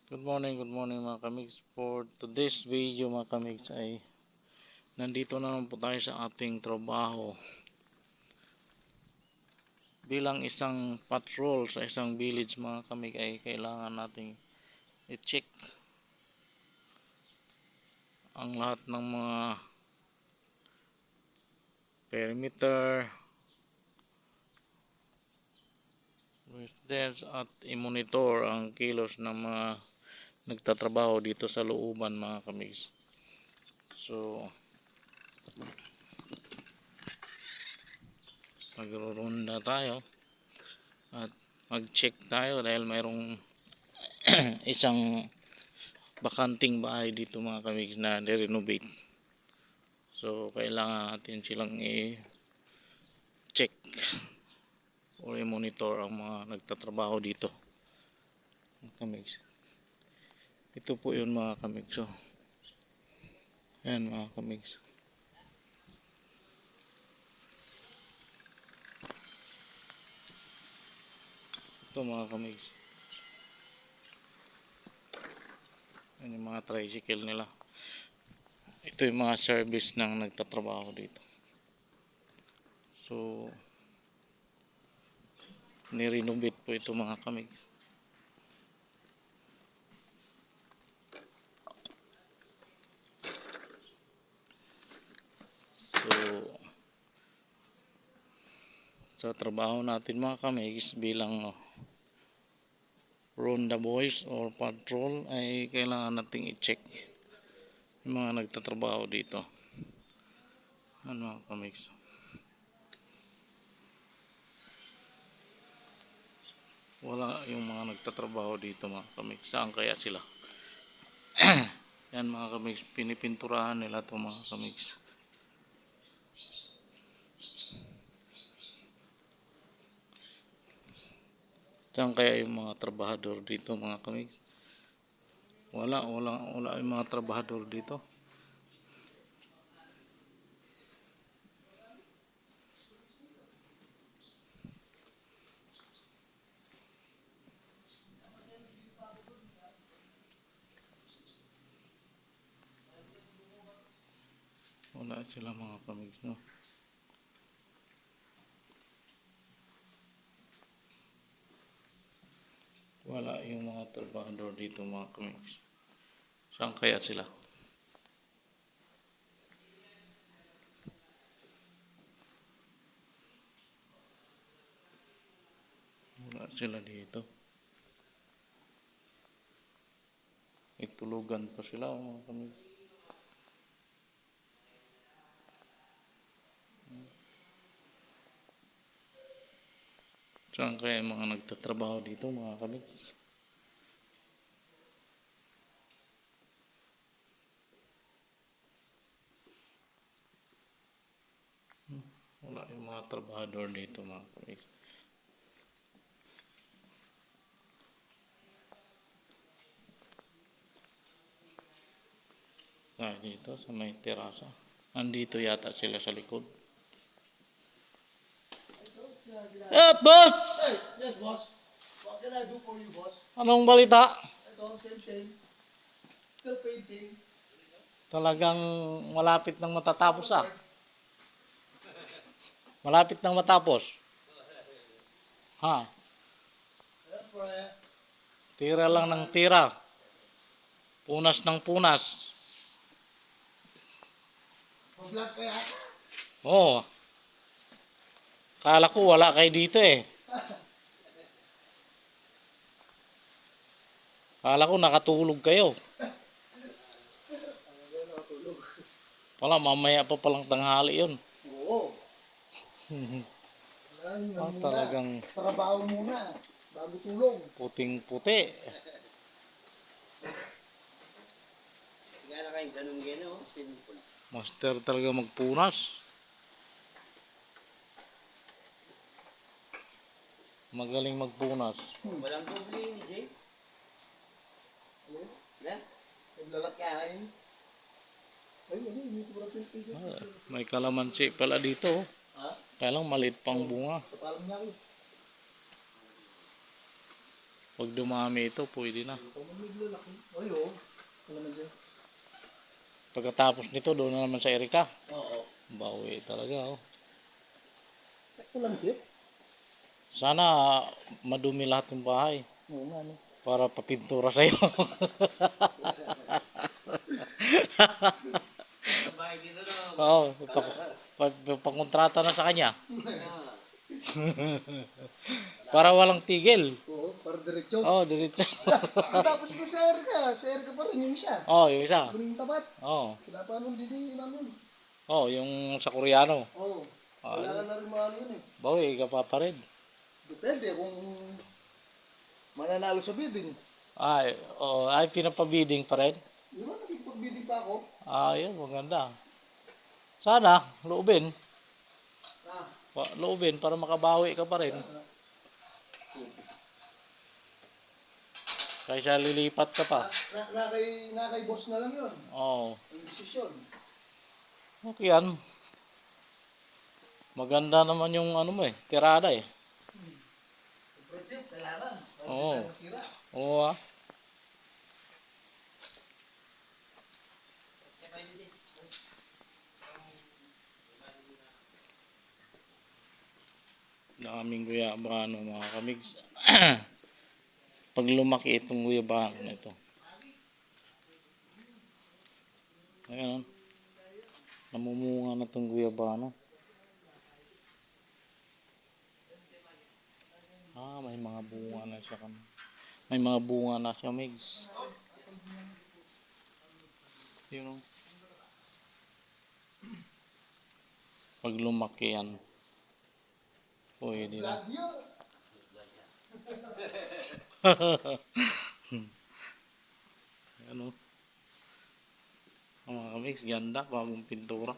Good morning mga kamigs. For today's video mga kamigs ay nandito na naman po tayo sa ating trabaho bilang isang patrol sa isang village mga kamig. Ay kailangan nating i-check ang lahat ng mga perimeter, residence at i-monitor ang kilos ng mga nagtatrabaho dito sa looban mga kamigs. So magro-ronda tayo at mag-check tayo dahil mayroong isang bakanting bahay dito mga kamigs na de-renovate. So kailangan natin silang i-check o i-monitor ang mga nagtatrabaho dito mga kamigs. Ito po yun mga kamigs. So ayan mga kamigs. Ito mga kamigs. Yan yung mga tricycle nila. Ito yung mga service ng nagtatrabaho dito. So ni-renovate po ito mga kamigs. So sa trabaho natin mga kamigs bilang ronda boys or patrol ay kailangan nating i-check yung mga nagtatrabaho dito. Ano mga kamigs. Wala yung mga nagtatrabaho dito mga kamigs. Saan kaya sila? Yan mga kamigs. Pinipinturahan nila ito mga kamigs. Saan kaya yung mga trabahador dito mga kamigs? Wala yung mga trabahador dito. Wala sila mga kamigs, no? Wala yung mga trabahador dito mga kamigs. Saan kaya sila? Wala sila dito. Itulugan pa sila mga kamigs. Saan kaya yung mga nagtatrabaho dito mga kamigs? Wala yung mga trabahador dito mga kamigs. Dito sa may terasa. Andito yata sila sa likod. Boss! Hey, yes, boss. What can I do for you, boss? Anong balita? Ito, same. Still painting. Talagang malapit nang matatapos ah. Malapit nang matapos. Ha? Tira lang ng tira. Punas ng punas. Vlog ko yan. Oo. Kala ko wala kayo dito eh. Kala ko nakatulog kayo. Pala mamaya pa palang tanghali yun. Oo. Talagang Trabaho muna. Bago tulong. puting puti. Kaya na kayong ganun gano'n, simple. Master talaga magpunas. Magaling magpunas. Walang problema ni Jay. Ano? Naglalakain. Ay, hindi ko pala pinipigil. May kalamansi pala dito. Ha? Kaya lang maliit pang bunga. Kapalang niya ako. Pag dumami ito, pwede na. Ito man naglalaki. Ay, oo. Ano naman dyan? Pagkatapos nito, doon na naman sa Erika. Oo. Bawi talaga, oh. Ito lang siya. Sana madumi lahat ng bahay Oo nga, no. para papintura sa'yo. Sabay dito na. Oo, pakontrata na sa kanya. Para walang tigil. Oo, para diretso. Oo, diretso. Tapos ko sa Erika. Sa Erika pa rin yung isa. Oo, yung isa. Yung tapat. Oo. Wala pa nung didi namin. Oo, yung sa Koreano. Oo. Wala na rin mga yun eh. Bawi, ka pa rin. Depende kung mananalo sa bidding. Ay, ay pinapabiding pa rin. Di ba nakipag-bidding pa ako? Yun, maganda. Sana, loobin. Ah. Loobin para makabawi ka pa rin. Kaysa lilipat ka pa. Nakay boss na lang yun. Oo. Ang desisyon. Okay yan. Maganda naman yung ano mo tirada eh. Project, kailangan. Oo. Masira. Oo ah. Daming guyabano mga kamigs. Pag lumaki itong guyabano na ito. Ayan. Namumunga na itong guyabano. May mga bunga na siya. May mga bunga na siya, migs. Yun. Pag lumaki yan. Pwede na. Ano? Mga kamigs, ganda. Bagong pintura.